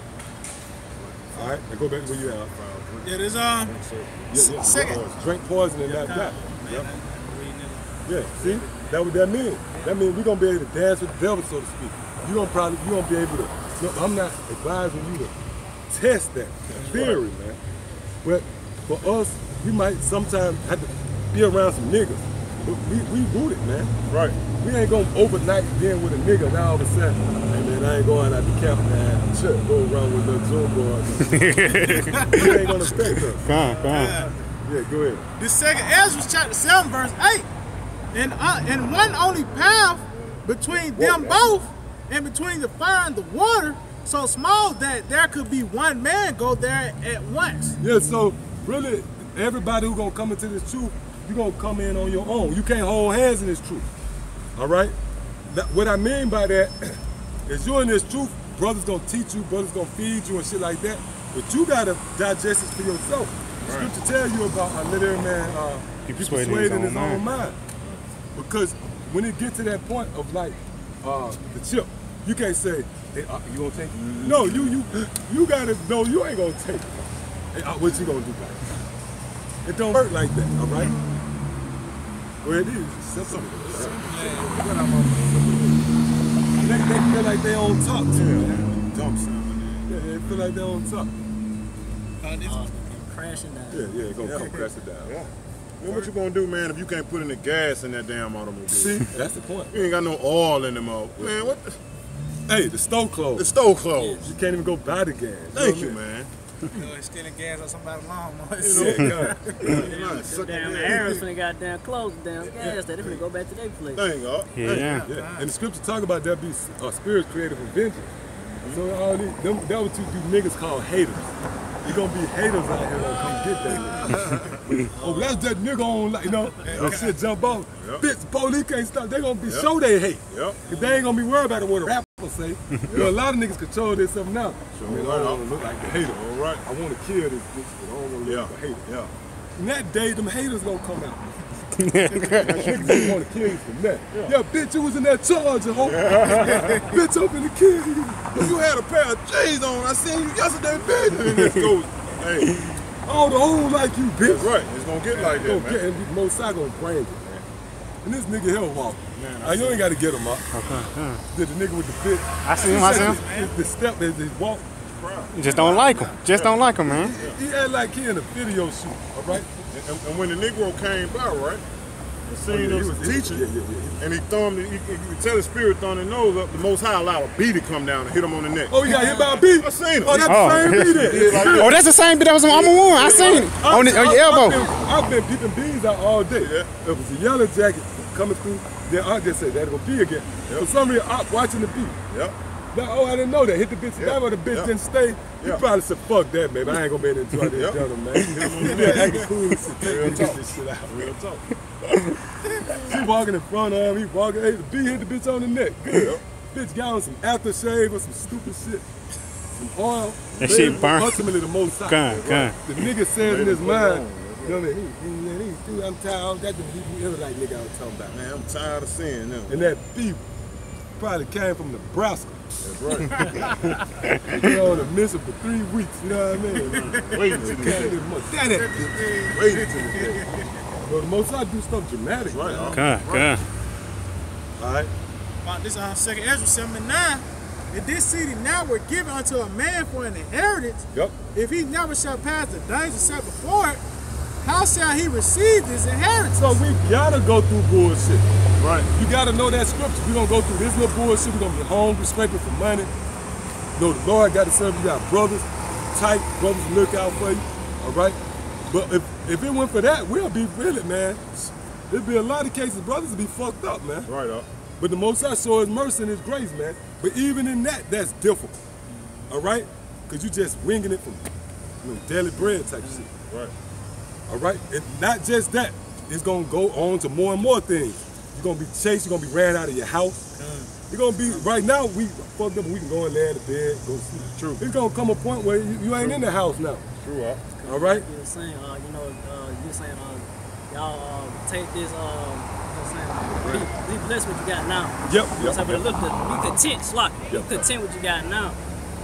All right, now go back to where you at. Yeah, there's second. Drink poison and not die. Yep. Yeah, see? That what that means. That means we're gonna be able to dance with the devil, so to speak. You don't be able to. No, I'm not advising you to test that theory, man. But for us, we might sometimes have to be around some niggas. But we rooted, man. Right. We ain't gonna overnight being with a nigga and all of a sudden, hey man, I ain't going out the camp, man. Shit, go around with the Zoom boys. It ain't gonna affect us. Come on. Yeah, go ahead. The second Ezra chapter 7 verse 8. And one only path between them both and between the fire and the water so small that there could be one man go there at once. Yeah, so really, everybody who's gonna come into this truth, you're gonna come in on your own. You can't hold hands in this truth. All right? What I mean by that is you're in this truth, brothers gonna teach you, brothers gonna feed you and shit like that, but you gotta digest it for yourself. Right. Scripture tell you about how let every man be persuaded in his own mind. Because when it gets to that point of like the chip, you can't say, hey, you gonna take it? No, you gotta know you ain't gonna take it. Hey, what you gonna do about it? It don't work like that, all right? Well, it is. Simple. They feel like they on top too. Yeah, they feel like they on top. Crashing down. Yeah, it's gonna come crashing down. Yeah. You know what you gonna do, man, if you can't put any gas in that damn automobile? See, that's the point. You ain't got no oil in them out. Man, what the? Hey, the stove closed. The stove closed. You can't even go buy the gas. Thank you, man. Stealing gas on somebody's lawnmower. Damn, Aaron's finna goddamn close the damn gas. They finna go back to their place. Thank God. Yeah. And the scripture talk about that be spirits created for vengeance. So all these, that what you niggas call haters. You gonna be haters out here gonna come get that nigga. Oh, that's that nigga on, like, you know, shit jump off. Bitch, the police can't stop. They gonna be show they hate. Cause they ain't gonna be worried about what a rapper say. You know, a lot of niggas control themselves now. I mean, I don't wanna look like a hater. All right. I wanna kill this bitch, but I don't wanna look like a hater. And that day, them haters gonna come out. Niggas just wanna kill you from that. Yeah, bitch, you was in that Charger, ho. Bitch, I'm finna kill you. You had a pair of J's on. I seen you yesterday, bitch. And this goes, hey. All the old like you, bitch. That's right. It's gonna get like that, man. And most I gonna bring it, man. And this nigga here walking. Man, you ain't gotta get him up. Did the nigga with the fit? I see him. The step as he walk. You just don't like him. Just don't like him, man. He had like he in a video shoot, all right? And when the Negro came by, right? The scene he was teaching, and he thumbed, you could tell his spirit thumbed his nose up. The Most High allowed a bee to come down and hit him on the neck. Oh, you got hit by a bee? I seen it. Oh, that's the same bee then. Oh, that's the same bee that was on Armor 1. I seen it. On your elbow. I've been peeping bees out all day. It was a yellow jacket coming through. Then I just said, that'll go bee again. For some reason, I'm watching the bee. Oh, I didn't know that. Hit the bitch down, but the bitch didn't stay. You probably said, fuck that, baby. I ain't gonna be able to do this gentleman, man. Yeah, acting cool and shit. Real talk. This shit out. Real talk. She walking in front of him. He walking. Hey, the bee hit the bitch on the neck. Good. Bitch got on some aftershave or some stupid shit. Some oil. That shit burnt. Ultimately, the most Gun. The nigga says in his mind, you know what I mean? I'm tired. That's the other like nigga I was talking about. Man, I'm tired of seeing them. And that bee probably came from Nebraska. That's right. You know, on a mission for 3 weeks, you know what I mean? Waiting to the day. Waiting to the day. But the most I do stuff dramatic. Right. Good. All right. This on 2nd Ezra 79. And this city now were given unto a man for an inheritance. If he never shall pass the danger set before it, how shall he receive this inheritance? So we gotta go through bullshit. Right. You gotta know that scripture. We're gonna go through this little bullshit. We're gonna be hungry, scraping for money. You know, the Lord got to serve you. Got brothers, tight brothers to look out for you. All right. But if it went for that, we'll be really, man. There'd be a lot of cases, brothers would be fucked up, man. Right up. But the Most High show His mercy and His grace, man. But even in that, that's difficult. All right? Because you just winging it from, you know, daily bread type shit. Right. All right? And not just that. It's going to go on to more and more things. You're going to be chased. You're going to be ran out of your house. You're going to be, right now, we fucked up. We can go and lay in the bed, go to sleep. True. It's going to come a point where you ain't in the house now. True, all right? You were saying, you're saying, y'all take this, be blessed what you got now. Be content, be content what you got now.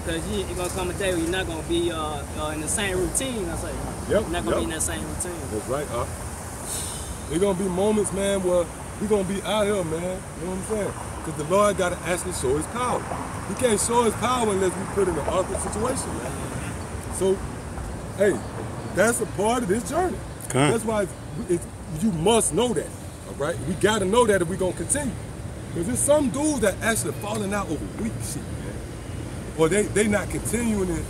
Because you're going to come a day where you're not going to be in the same routine. I say, you're not going to be in that same routine. That's right, There's going to be moments, man, where we're going to be out here, man. You know what I'm saying? Because the Lord got to actually show His power. He can't show His power unless we put in an awkward situation, man. So, hey, that's a part of this journey. That's why you must know that, all right? We got to know that if we're going to continue. Because there's some dudes that actually falling out over weak shit, man. Or they not continuing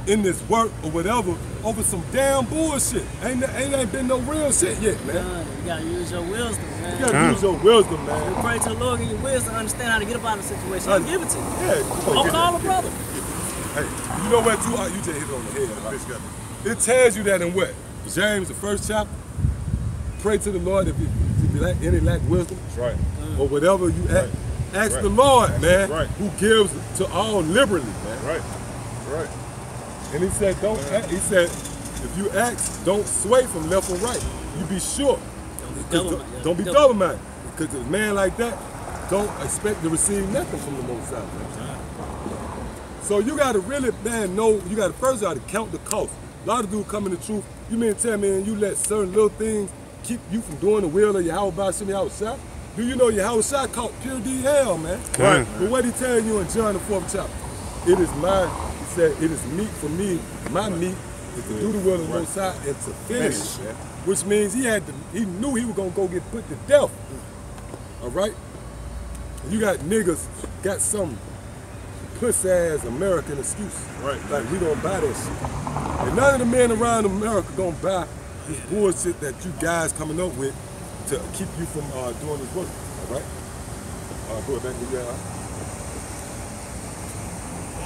in this work or whatever, over some damn bullshit. Ain't been no real shit yet, man. You gotta use your wisdom, man. You gotta use your wisdom, man. You pray to the Lord and your wisdom to understand how to get up out of the situation. He'll give it to you. Yeah. Or call a brother. Hey, you know what, too? You just hit it on the head. Right? It tells you that in what? James, the 1st chapter. Pray to the Lord if you lack wisdom. That's right. Or whatever you ask. Ask the Lord, man, who gives to all liberally, man. Right. And he said, he said, if you ask, don't sway from left or right. You be sure. Don't be double-minded. Because a man like that don't expect to receive nothing from the Most High, man. So you gotta really, man, know, you gotta first gotta count the cost. A lot of dudes come in the truth. You mean to tell me, man, you let certain little things keep you from doing the will of Yahweh Shem Yahushua? Do you know Yahushua caught pure D hell, man? Right. But what he telling you in John the 4th chapter? It is mine, he said, it is meat for me, my meat is to do the will of the Most High and to finish. Which means he knew he was gonna go get put to death. All right? You got niggas, got some puss-ass American excuse. Right. Like, we gonna buy that shit. And none of the men around America gonna buy this bullshit that you guys coming up with to keep you from doing this work, all right? Go back to that.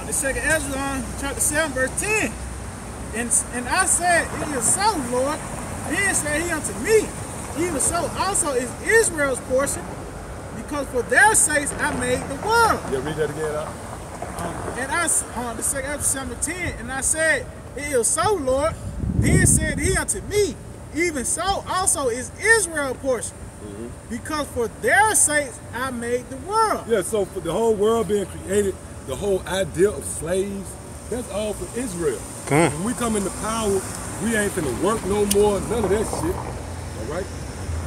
The 2nd Ezra, chapter 7, verse 10. And I said, it is so, Lord. Then said he unto me, even so also is Israel's portion, because for their sakes I made the world. Yeah, read that again, and I, the 2nd Ezra 7:10, and I said, it is so, Lord. Then said he unto me, even so also is Israel's portion, because for their sakes I made the world. Yeah, so for the whole world being created, the whole idea of slaves, that's all for Israel. When we come into power, we ain't finna work no more, none of that shit, all right?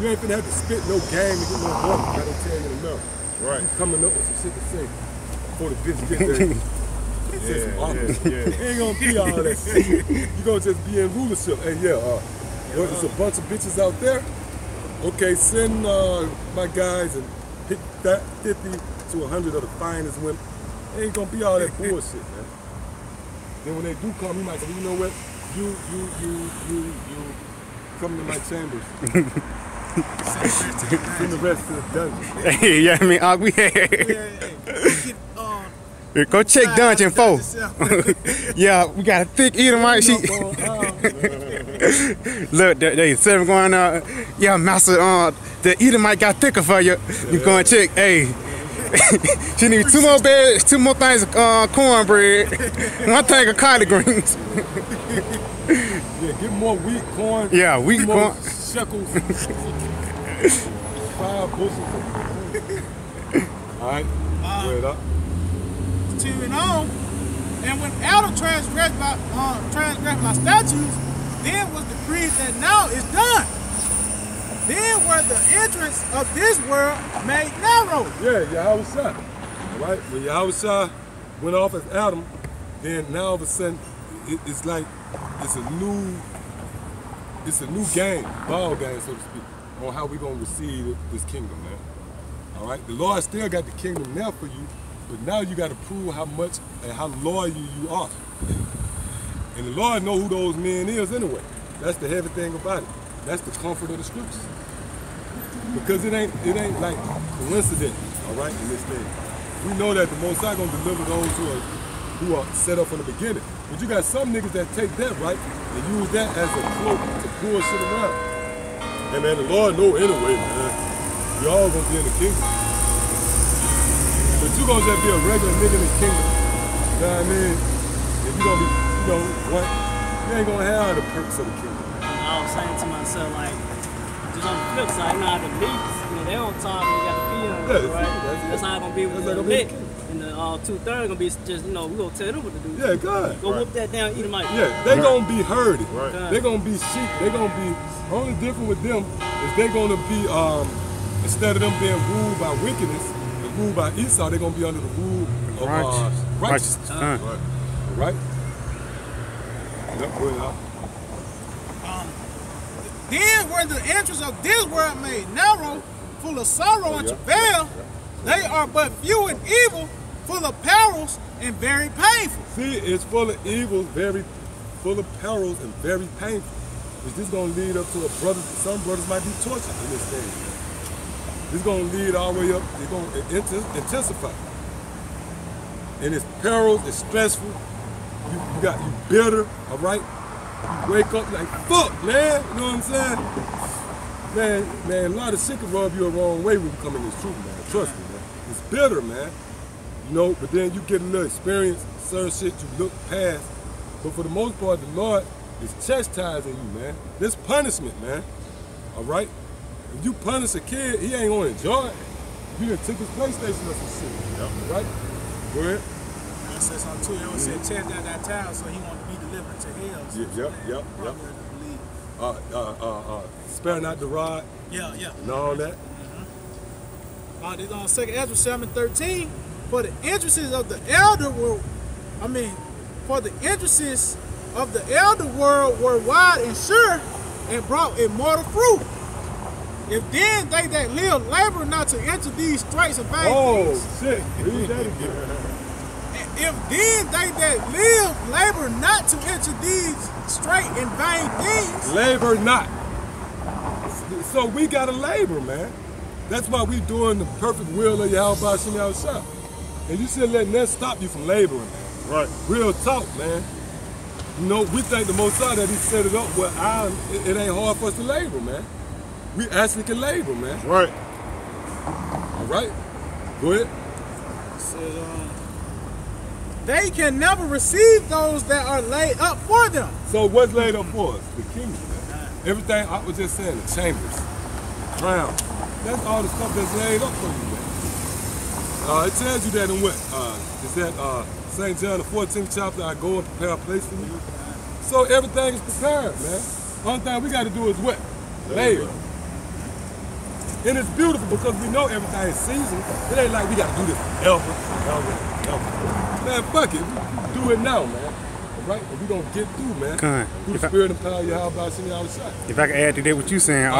You ain't finna have to spit no game to get no money, I don't tell you in America. Right. You coming up with some shit to say before the bitch get there. It ain't gonna be all that shit. You gonna just be in rulership. And there's a bunch of bitches out there. Okay, send my guys and pick that 50 to 100 of the finest women. It ain't gonna be all that bullshit, man. Then when they do come, you might say, you know what? You come to my chambers. Send the rest to the dungeon. Hey, yeah, I mean, go check Dungeon 4. Yeah, we got a thick Edomite sheet. Look, they 7 going out. Yeah, master, the Edomite got thicker for you. You go and check. Hey, she need 2 more beds, 2 more things of cornbread, 1 thing of collard greens. Yeah, get more wheat, corn. Yeah, wheat, corn. Shekels. 5 bushels. All right, wait up. Continuing on, and when Adam transgressed my statutes, then was decreed that now is done. Then were the entrance of this world made narrow. Yeah, Yahushua. All right, when Yahushua went off as Adam, then now all of a sudden it's like it's a new game, ball game, so to speak, on how we gonna receive this kingdom, man. All right, the Lord still got the kingdom there for you. But now you got to prove how much and how loyal you are. And the Lord know who those men is anyway. That's the heavy thing about it. That's the comfort of the scriptures. Because it ain't like coincidence, all right, in this thing. We know that the Most High gonna deliver those who are set up from the beginning. But you got some niggas that take that, right, and use that as a cloak to pull shit around. And man, the Lord know anyway, man. We all gonna be in the kingdom. But you gonna just be a regular nigga in the kingdom. You know what I mean? If you gonna be, you ain't gonna have the perks of the kingdom. I was saying to myself, like, just on the flip side, you know how the leaks, they on top and you got the P on them, right? That's how it's gonna be with the lick. And the 2/3 gonna be just, we gonna tell them what to do. Yeah, God. Go whoop that down, eat them like yeah, they gonna be herded. They gonna be sheep. They gonna be, only different with them is they gonna be, instead of them being ruled by wickedness, ruled by Esau, they're going to be under the rule of righteousness. Right? Then were the entrance of this world made narrow, full of sorrow and travail. They are but few and evil, full of perils and very painful. See, it's full of evil, very full of perils and very painful. Is this going to lead up to some brothers might be tortured in this thing. This is going to lead all the way up, it's going to intensify. And it's perils, it's stressful. You bitter, all right? You wake up like, fuck, man, you know what I'm saying? Man, a lot of shit can rub you the wrong way when you come in this truth, man. Trust me, man. It's bitter, man. You know, but then you get a little experience, certain shit you look past. But for the most part, the Lord is chastising you, man. This punishment, man. All right? If you punish a kid, he ain't gonna enjoy it. You done took his PlayStation or some shit. Yep. Right? Go ahead. I said something too. They always said tear down that town, so he wanted to be delivered to hell. So yep. Spare not the rod. Yeah. And all that. This on 2nd Ezra 7:13. For the entrances of the elder world, for the entrances of the elder world were wide and sure, and brought immortal fruit. If then they that live labor not to enter these straits and vain things. Oh shit! Read that again. If then they that live labor not to enter these straight and vain things. Labor not. So we gotta labor, man. That's why we doing the perfect will of Yahweh Shem Yahushua. And you shouldn't let that stop you from laboring. Right. Real talk, man. You know, we thank the Most High that He set it up where it ain't hard for us to labor, man. We actually can labor, man. Right. All right. Go ahead. They can never receive those that are laid up for them. So what's laid up for us? The kingdom. Everything I was just saying, the chambers, the crown. That's all the stuff that's laid up for you, man. It tells you that in what? Is that St. John the 14th chapter, I go and prepare a place for you. So everything is prepared, man. Only thing we got to do is what? Labor. And it's beautiful because we know everything is seasoned. It ain't like we got to do this forever. Man, fuck it. We do it now, man. All right? And we gonna get through, man. Through the spirit and power of Yahweh Shem Yahushua. If I can add to that what you saying,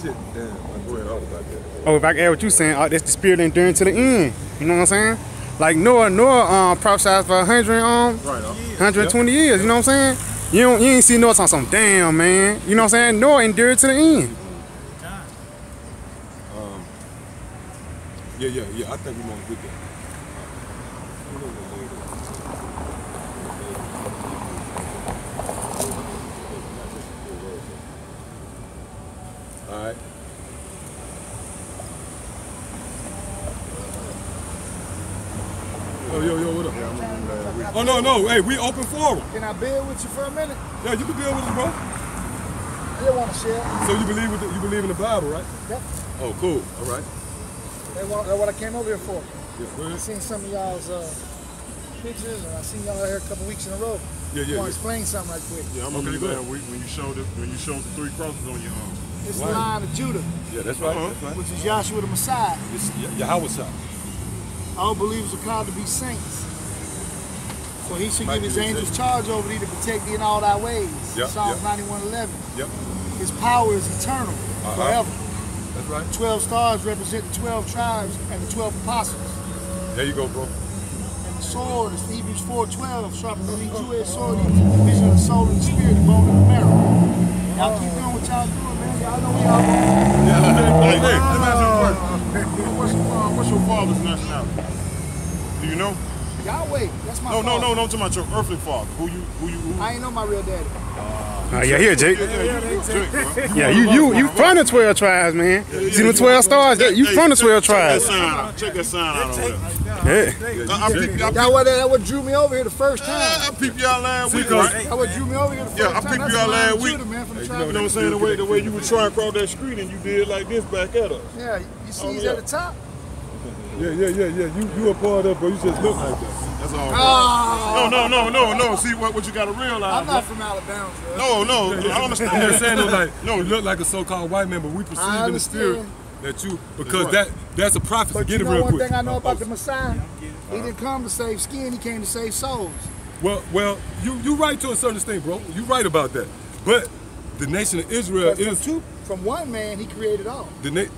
shit, damn. Go ahead, about that. if I can add what you saying, that's the spirit enduring to the end. You know what I'm saying? Like Noah prophesied for 120 years. You know what I'm saying? You ain't see Noah on some damn, man. You know what I'm saying? Noah endured to the end. Yeah. I think we want to get that. All right. Yo, what up? Yeah, oh, no. Hey, we open forum. Can I build with you for a minute? Yeah, you can build with us, bro. I just want to share. So you believe in the Bible, right? Yep. Oh, cool. All right. That's what I came over here for. Yeah, I seen some of y'all's pictures, and I seen y'all here a couple weeks in a row. Yeah. I want to explain something right quick. Yeah, I'm gonna be there when you showed the 3 crosses on your arm. It's the line of Judah, Yeah, that's right. That's right. which is Joshua the Messiah. It's Yahweh. All believers are called to be saints. So he should give his angels charge over thee to protect thee in all thy ways. Yep, Psalms yep. 91:11. Yep. His power is eternal, forever. That's right. 12 stars represent the 12 tribes and the 12 apostles. There you go, bro. And the sword is Hebrews 4:12, sharper than any two-edged sword, even to the division of the soul and the spirit, the bone and the marrow. Y'all keep doing what y'all doing, man. Y'all know we all going. Hey, let me ask you a question. What's your father's nationality? Do you know? Yahweh, that's my No, father. I'm talking about your earthly father. Who I ain't know my real daddy. Yeah, here, Jake. Jake, bro. Yeah, you from the 12 tribes, man. See the 12 stars? You from the 12 tribes. Check that sign out over there. Yeah. That what drew me over here the first time. I peeped y'all last week, right? That what drew me over here the first Yeah, I time. peeped That's y'all the line last of week. Judah, man, from the You tribe know of what I'm saying? The way you were trying to cross that street and you did like this back at us. Yeah, you see he's at the top. Yeah. You a part of, but you just look like that. That's all. Oh. No. See what you gotta realize. I'm not from Alabama, bro. No. I understand. I'm just saying, No, you look like a so-called white man, but we perceive I in the spirit understand. that you, because that's a prophecy. But Get you it know real one quick. thing I know about the Messiah? He didn't come to save skin, he came to save souls. Well, you right to a certain extent, bro. You right about that. But the nation of Israel But from one man, he created all. Then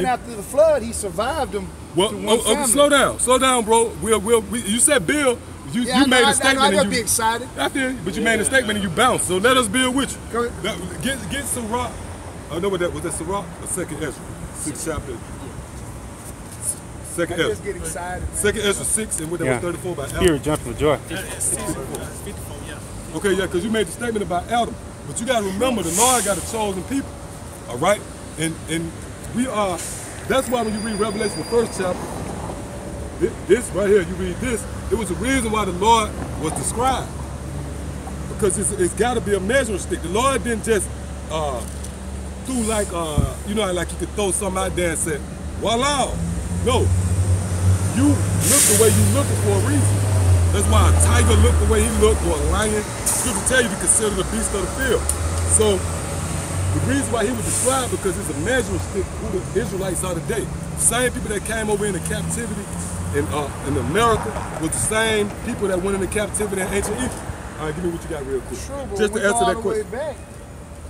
after the flood, he survived them. Well, through one family. slow down, bro. You said Bill. You Yeah, made a I statement gotta and be you. excited. I feel you, but you made a statement and you bounced. So let us build with you. Go ahead. Get Sirach. I know what that was. That Sirach or Second Ezra, 6th chapter. I Second just Ezra. get excited. Man. Second Ezra 6 and what that Yeah. was 34 by Adam. Spirit jumping for joy. 54, yeah. Okay, yeah, because you made the statement about Adam. But you got to remember, the Lord got a chosen people. All right? And we are, that's why when you read Revelation, the 1st chapter, this right here, you read this, it was the reason why the Lord was described. Because it's got to be a measuring stick. The Lord didn't just threw like, you know, like you could throw something out there and say, voila. No. You look the way you looking for a reason. That's why a tiger looked the way he looked, or a lion. Scripture tell you to consider the beast of the field. So the reason why he was described, because it's a measuring stick who the Israelites are today. The same people that came over into captivity in America was the same people that went into captivity in ancient Egypt. All right, give me what you got real quick. True, but just to we go answer all that the way question. back.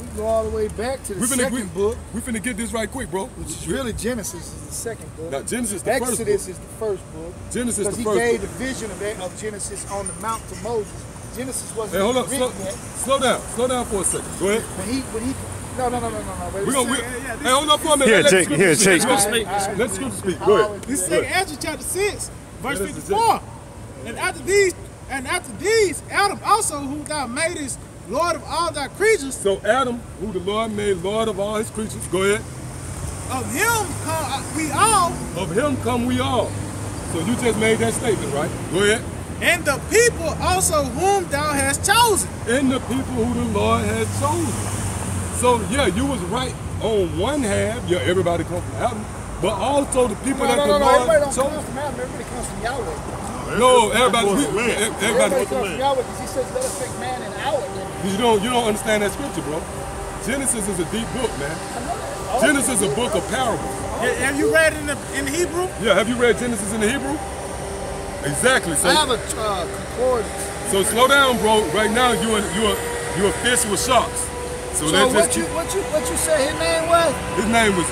We go all the way back to the second book, We finna get this right quick, bro. which is really Genesis is the second book. Now, Genesis the first Exodus book. is the first book. Genesis Because the he first gave book. the vision of Genesis on the mount to Moses. Genesis wasn't Hey, hold up, written yet. slow down for a second. Go ahead. When he no. We gonna, hey, hold up for a minute. Here, Let the Jake, scripture here, speak. Jake. Let the scripture speak. Go ahead. This is Go ahead. Ezra chapter 6, verse Yeah, this is 54. And after these, Adam also, who thou madest Lord of all thy creatures, So Adam, who the Lord made Lord of all his creatures, go ahead. of him come we all, Of him come we all. So you just made that statement, right? Go ahead. and the people also whom thou hast chosen. And the people who the Lord has chosen. So yeah, you was right on one half. Yeah, everybody comes from Adam. But also the people that the Everybody Lord don't come chose. from Adam. Everybody comes from Yahweh. No, everybody. Everybody Everybody. comes from Yahweh because he says, let us make man in our image. You don't understand that scripture, bro. Genesis is a deep book, man. Genesis is a book of parables. Have you read it in the Hebrew? Yeah, have you read Genesis in the Hebrew? Exactly. So, I have a concordance. so slow down, bro. Right now, you a fish with sharks. So, So that what just you said his name was? his name was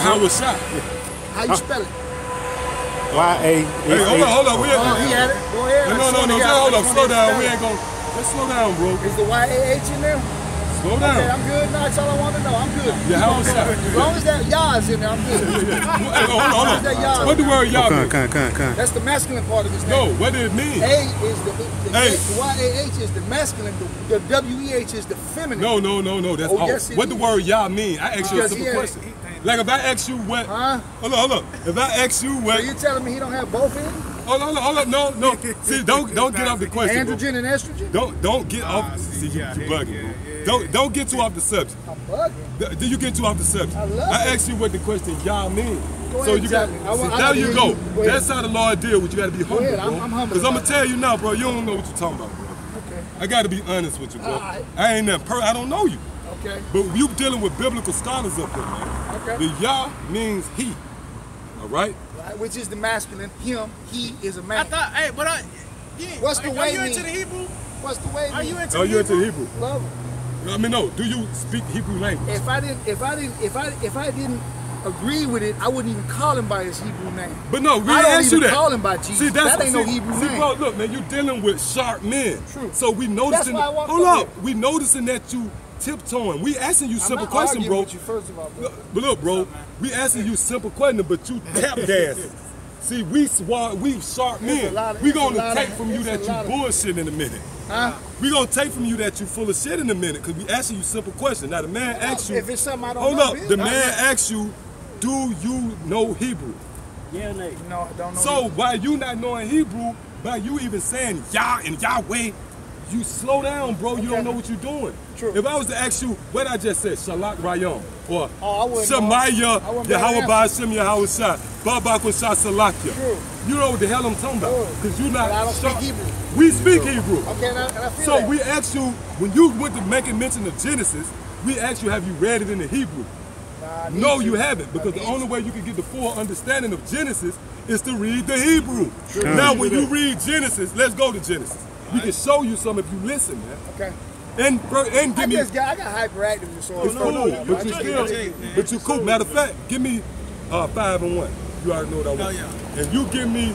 Howard Shot. How you spell it? Hey, hold on. We Oh, he had it. Go ahead. no. Just hold up. Slow down. We ain't gonna. Just slow down, bro. Is the YAH in there? Slow Okay, down. I'm good. No, that's all I want to know. I'm good. Yeah, Howard Shot. As long as that Yah is in there, I'm good. Hey, hold on. What the word y'all mean? Come. That's the masculine part of his name. No, what did it mean? A is the Hey. YAH is the masculine, the WEH is the feminine. No. That's Oh, all. yes, it What the is. word y'all mean? I asked you a Because simple he had- question. Like if I ask you what, Huh? hold on. If I ask you So what, you telling me he don't have both in? hold on. No. See, don't get off the question, bro. Androgen and estrogen? Don't get off. See, you bugging, bro. Don't get too off the subject. I'm bugging. Do you get too off the subject? I love I it. asked you what the question y'all mean. Go So ahead, you tell got. me. See, I there you hear go. you. Go ahead. That's how the Lord deal with you. Got to be humble, ahead. bro. I'm humble Because I'm gonna about tell you now, bro. You don't know what you're talking about, bro. Okay. I got to be honest with you, bro. All right. I ain't that I don't know you. Okay. But you dealing with biblical scholars up here, man. Okay. The Yah means he. All right? Right, which is the masculine. Him, he is a I man. thought, What's the are way you into mean? the Hebrew? What's the way? Are you mean? into Oh, the you into Hebrew? Hebrew? Love him. I mean, no. Do you speak Hebrew language? If I didn't agree with it, I wouldn't even call him by his Hebrew name. But no, we I don't asked you even that. call him by Jesus. See, that's That ain't no see, Hebrew see, name. bro, look, man, you dealing with sharp men. True. So we noticing. That's why I walked Hold up up, here. we noticing that you tiptoeing. We asking you I'm simple not question, arguing bro. with you, first of all, bro. But look, bro, we asking you simple question, but you tap dancing. See, we sharp men. We gonna take from you that you bullshit in a minute. Huh? We gonna take from you that you full of shit in a minute, cause we asking you simple questions. Now the man asks you. If it's something I don't Hold know, up, Bill, the man asks you, do you know Hebrew? Yeah, Nate. No, I don't know. So by you not knowing Hebrew, by you even saying Yah and Yahweh, you slow down, bro. You don't know what you're doing. True. If I was to ask you what I just said, Shalak Rayom, or I wouldn't know. Shemaya, I wouldn't be able to Yahweh answer. Ba'ashem Yahweh Shah, Babakwa Shah Salakia. True. You know what the hell I'm talking about. True. Because you're not But I don't speak sharp. Hebrew. We speak Hebrew. Okay, and I feel So that. we asked you, when you went to making mention of Genesis, we asked you, have you read it in the Hebrew? Nah, I need No, to. you haven't, because the need only way you can get the full understanding of Genesis is to read the Hebrew. Sure. Now, when you read Genesis, let's go to Genesis. We can show you some if you listen, man. Okay. And give I me. just got hyperactive disorder. It's cool, but you still, but you cool. Matter of fact, give me 5 and 1. You already know what I want. Oh, yeah. And you give me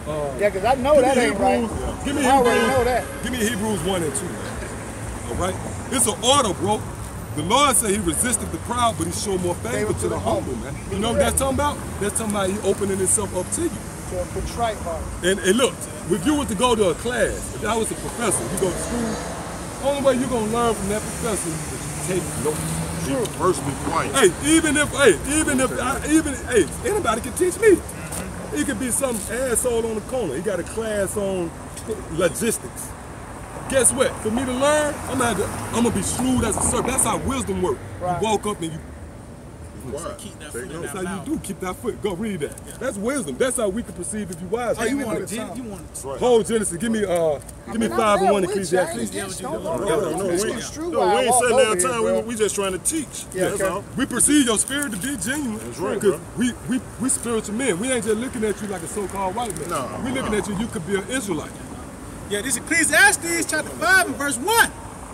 Yeah, because I know that ain't right. Give me I already know that. Give me Hebrews 1 and 2, man. All right? It's an order, bro. The Lord said he resisted the proud, but he showed more favor to the humble, man. You know what that's talking about? That's talking about he opening himself up to you. To a contrite heart. And look, if you were to go to a class, if I was a professor, you go to school, the only way you're going to learn from that professor is that you take notes. True. First be quiet. Hey, anybody can teach me. He could be some asshole on the corner. He got a class on logistics. Guess what? For me to learn, I'm gonna be shrewd as a serpent. That's how wisdom works. Right. You walk up and you. Keep that foot in That's that how mouth. you do. Keep that foot. Go read that. Yeah. That's wisdom. That's how we can perceive if you wise. Oh, you Amen. want to the to? You want to? Whole Genesis. Give me 5 and 1 Ecclesiastes. No, we ain't setting down time. We just trying to teach. Yeah, That's okay. all. We perceive your spirit to be genuine. That's right, Because bro. we spiritual men. We ain't just looking at you like a so-called white man. No, we looking at you. You could be an Israelite. Yeah, this is Ecclesiastes chapter 5 and verse 1.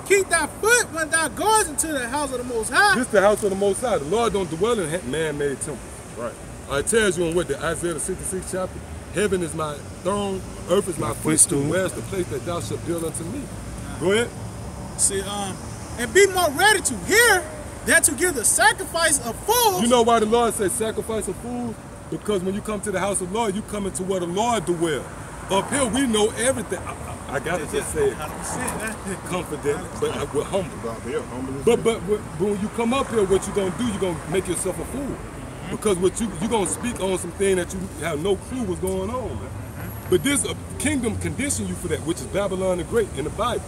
Keep thy foot when thou goest into the house of the Most High. This is the house of the Most High. The Lord don't dwell in man-made temples. Right. It tells you in what the Isaiah the 66th chapter. Heaven is my throne, earth is my footstool. Where's the place that thou shalt build unto me? Go ahead. See, and be more ready to hear than to give the sacrifice of fools. You know why the Lord says sacrifice of fools? Because when you come to the house of the Lord, you come into where the Lord dwell. Up here, we know everything. I gotta just say it. Confident, but we're humble. But when you come up here, what you gonna do? You gonna make yourself a fool, because what you gonna speak on something that you have no clue what's going on, man. But this kingdom condition you for that, which is Babylon the Great in the Bible.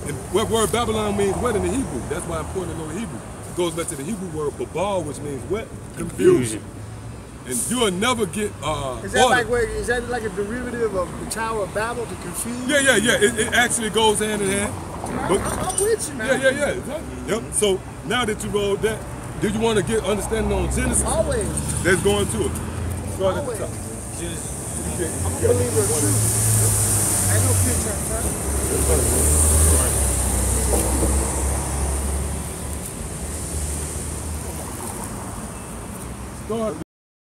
And what word Babylon means what in the Hebrew? That's why I'm important to know the Hebrew. It goes back to the Hebrew word babal, which means what? Confusion. And you'll never get Is that like a derivative of the Tower of Babel, to confuse? Yeah. It actually goes hand in hand. But, I'm with you, man. Yeah. Yep. So now that you rolled that, do you want to get understanding on Genesis? Always. Let's go into it. Start at the top. I'm a believer of truth. Ain't no picture, Start at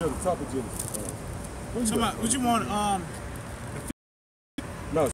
the top of Genesis. What you want?